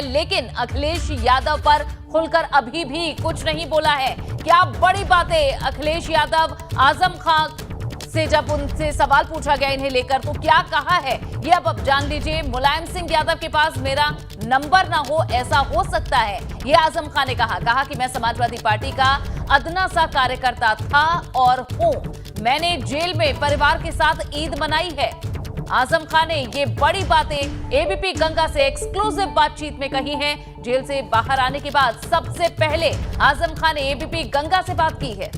लेकिन अखिलेश यादव पर खुलकर अभी भी कुछ नहीं बोला है। क्या बड़ी बातें अखिलेश यादव आजम खान से जब उनसे सवाल पूछा गया इन्हें लेकर तो क्या कहा है ये अब जान लीजिए। मुलायम सिंह यादव के पास मेरा नंबर ना हो ऐसा हो सकता है, ये आजम खान ने कहा कि मैं समाजवादी पार्टी का अदना सा कार्यकर्ता था और हूं। मैंने जेल में परिवार के साथ ईद मनाई है। आजम खान ने ये बड़ी बातें एबीपी गंगा से एक्सक्लूसिव बातचीत में कही हैं। जेल से बाहर आने के बाद सबसे पहले आजम खान ने एबीपी गंगा से बात की है।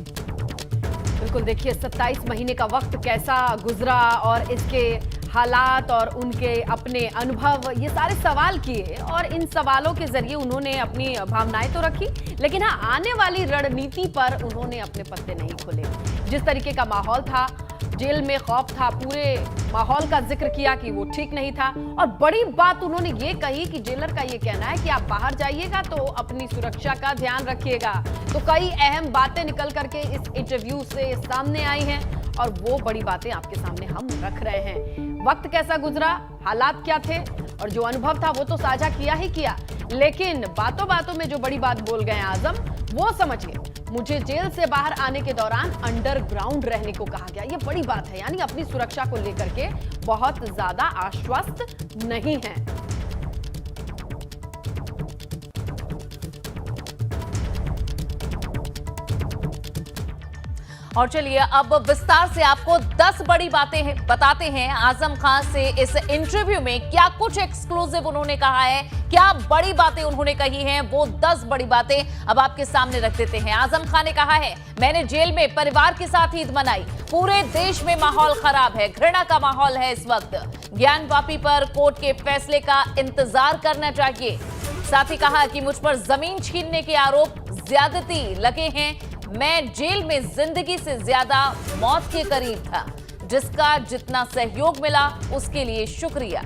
बिल्कुल, देखिए 27 महीने का वक्त कैसा गुजरा और इसके हालात और उनके अपने अनुभव, ये सारे सवाल किए और इन सवालों के जरिए उन्होंने अपनी भावनाएं तो रखी, लेकिन हाँ, आने वाली रणनीति पर उन्होंने अपने पत्ते नहीं खोले। जिस तरीके का माहौल था, जेल में खौफ था, पूरे माहौल का जिक्र किया कि वो ठीक नहीं था। और बड़ी बात उन्होंने ये कही कि जेलर का ये कहना है कि आप बाहर जाइएगा तो अपनी सुरक्षा का ध्यान रखिएगा। तो कई अहम बातें निकल करके इस इंटरव्यू से सामने आई हैं और वो बड़ी बातें आपके सामने हम रख रहे हैं। वक्त कैसा गुजरा, हालात क्या थे और जो अनुभव था वो तो साझा किया ही किया, लेकिन बातों बातों में जो बड़ी बात बोल गए आजम, वो समझिए। मुझे जेल से बाहर आने के दौरान अंडरग्राउंड रहने को कहा गया, ये बड़ी बात है, यानी अपनी सुरक्षा को लेकर के बहुत ज्यादा आश्वस्त नहीं है। और चलिए अब विस्तार से आपको 10 बड़ी बातें बताते हैं आजम खान से इस इंटरव्यू में क्या कुछ एक्सक्लूसिव उन्होंने कहा है, क्या बड़ी बातें उन्होंने कही हैं, वो 10 बड़ी बातें अब आपके सामने रख देते हैं। आजम खान ने कहा है, मैंने जेल में परिवार के साथ ईद मनाई। पूरे देश में माहौल खराब है, घृणा का माहौल है इस वक्त। ज्ञानवापी पर कोर्ट के फैसले का इंतजार करना चाहिए। साथ ही कहा कि मुझ पर जमीन छीनने के आरोप ज्यादती लगे हैं। मैं जेल में जिंदगी से ज्यादा मौत के करीब था, जिसका जितना सहयोग मिला उसके लिए शुक्रिया।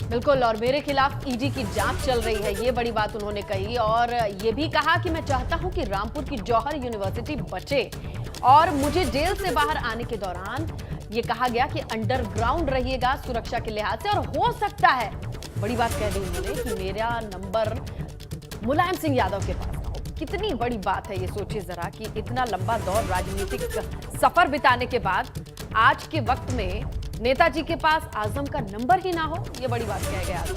बिल्कुल, और मेरे खिलाफ ईडी की जांच चल रही है, ये बड़ी बात उन्होंने कही। और ये भी कहा कि मैं चाहता हूं कि रामपुर की जौहर यूनिवर्सिटी बचे। और मुझे जेल से बाहर आने के दौरान ये कहा गया कि अंडरग्राउंड रहिएगा सुरक्षा के लिहाज से, और हो सकता है, बड़ी बात कह दी उन्होंने, कि मेरा नंबर मुलायम सिंह यादव के पास। कितनी बड़ी बात है ये, सोचिए जरा कि इतना लंबा दौर राजनीतिक सफर बिताने के बाद आज के वक्त में नेताजी के पास आजम का नंबर ही ना हो, ये बड़ी बात कह गया आजम।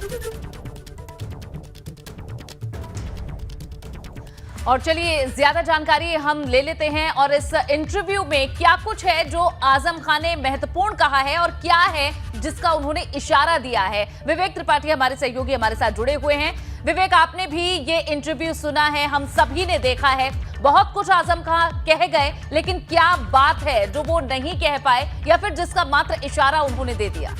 और चलिए ज्यादा जानकारी हम ले लेते हैं और इस इंटरव्यू में क्या कुछ है जो आजम खान ने महत्वपूर्ण कहा है और क्या है जिसका उन्होंने इशारा दिया है। विवेक त्रिपाठी हमारे सहयोगी हमारे साथ जुड़े हुए हैं। विवेक, आपने भी ये इंटरव्यू सुना है, हम सभी ने देखा है, बहुत कुछ आजम खान कह गए, लेकिन क्या बात है जो वो नहीं कह पाए या फिर जिसका मात्र इशारा उन्होंने दे दिया?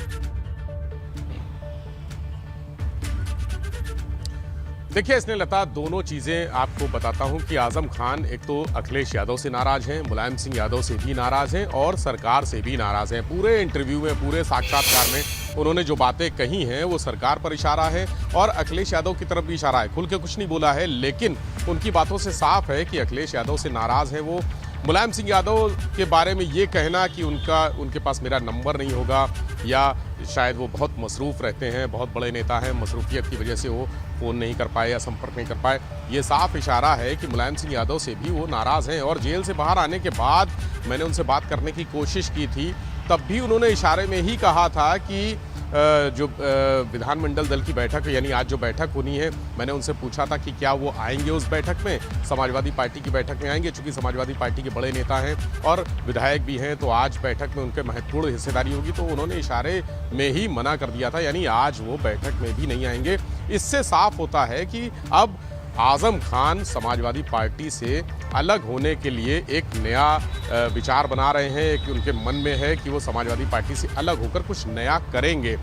देखिए स्नेहलता, दोनों चीजें आपको बताता हूं कि आजम खान एक तो अखिलेश यादव से नाराज हैं, मुलायम सिंह यादव से भी नाराज हैं और सरकार से भी नाराज हैं। पूरे इंटरव्यू में, पूरे साक्षात्कार में उन्होंने जो बातें कही हैं वो सरकार पर इशारा है और अखिलेश यादव की तरफ भी इशारा है। खुल के कुछ नहीं बोला है, लेकिन उनकी बातों से साफ है कि अखिलेश यादव से नाराज है वो। मुलायम सिंह यादव के बारे में ये कहना कि उनके पास मेरा नंबर नहीं होगा या शायद वो बहुत मसरूफ़ रहते हैं, बहुत बड़े नेता हैं, मसरूफियत की वजह से वो फ़ोन नहीं कर पाए या संपर्क नहीं कर पाए, ये साफ इशारा है कि मुलायम सिंह यादव से भी वो नाराज़ हैं। और जेल से बाहर आने के बाद मैंने उनसे बात करने की कोशिश की थी, तब भी उन्होंने इशारे में ही कहा था कि जो विधानमंडल दल की बैठक, यानी आज जो बैठक होनी है, मैंने उनसे पूछा था कि क्या वो आएंगे उस बैठक में, समाजवादी पार्टी की बैठक में आएंगे, चूंकि समाजवादी पार्टी के बड़े नेता हैं और विधायक भी हैं, तो आज बैठक में उनके महत्वपूर्ण हिस्सेदारी होगी। तो उन्होंने इशारे में ही मना कर दिया था, यानी आज वो बैठक में भी नहीं आएंगे। इससे साफ होता है कि अब आजम खान समाजवादी पार्टी से अलग होने के लिए एक नया विचार बना रहे हैं कि उनके मन में है कि वो समाजवादी पार्टी से अलग होकर कुछ नया करेंगे।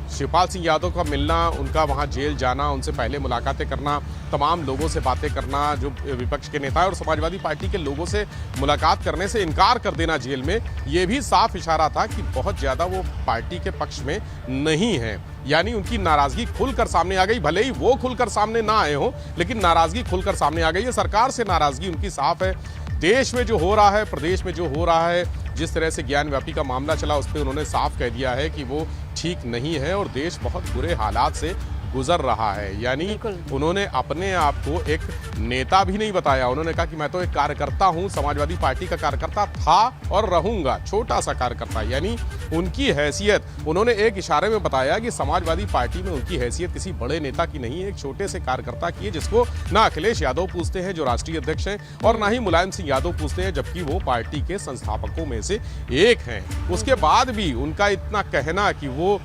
शिवपाल सिंह यादव का मिलना, उनका वहाँ जेल जाना, उनसे पहले मुलाकातें करना, तमाम लोगों से बातें करना, जो विपक्ष के नेता है और समाजवादी पार्टी के लोगों से मुलाकात करने से इनकार कर देना जेल में, ये भी साफ इशारा था कि बहुत ज़्यादा वो पार्टी के पक्ष में नहीं है। यानी उनकी नाराज़गी खुलकर सामने आ गई, भले ही वो खुलकर सामने ना आए हों, लेकिन नाराज़गी खुलकर सामने आ गई है। सरकार से नाराज़गी उनकी साफ है। देश में जो हो रहा है, प्रदेश में जो हो रहा है, जिस तरह से ज्ञानव्यापी का मामला चला, उस पर उन्होंने साफ कह दिया है कि वो ठीक नहीं है और देश बहुत बुरे हालात से गुजर रहा है। यानी बिल्कुल। उन्होंने अपने आप को एक नेता भी नहीं बताया, उन्होंने कहा कि मैं तो एक कार्यकर्ता हूं, समाजवादी पार्टी का कार्यकर्ता था और रहूंगा, छोटा सा कार्यकर्ता। यानी उनकी हैसियत उन्होंने एक इशारे में बताया कि समाजवादी पार्टी में उनकी हैसियत किसी बड़े नेता की नहीं है, एक छोटे से कार्यकर्ता की है, जिसको ना अखिलेश यादव पूछते हैं जो राष्ट्रीय अध्यक्ष हैं और ना ही मुलायम सिंह यादव पूछते हैं, जबकि वो पार्टी के संस्थापकों में से एक हैं। उसके बाद भी उनका इतना कहना कि वो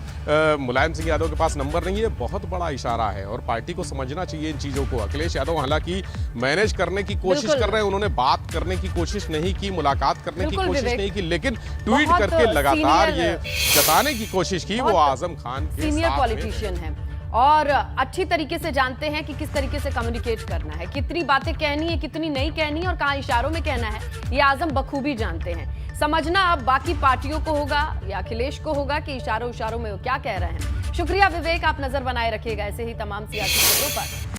मुलायम सिंह यादव के पास नंबर नहीं है, बहुत बड़ा इशारा है और पार्टी को समझना चाहिए इन चीज़ों को। अखिलेश यादव हालांकि मैनेज करने की कोशिश कर रहे हैं, उन्होंने बात करने की कोशिश नहीं की, मुलाकात करने की कोशिश नहीं की, लेकिन ट्वीट करके लगातार ये जताने की कोशिश की वो आजम खान के सीनियर साथ पॉलिटिशियन हैं और अच्छी तरीके से जानते हैं कि किस तरीके से कम्युनिकेट करना है, कितनी बातें कहनी है, कितनी नहीं कहनी है और कहाँ इशारों में कहना है, ये आजम बखूबी जानते हैं। समझना अब बाकी पार्टियों को होगा या अखिलेश को होगा कि इशारों में वो क्या कह रहे हैं। शुक्रिया विवेक, आप नजर बनाए रखिएगा ऐसे ही तमाम सियासी खबरों पर।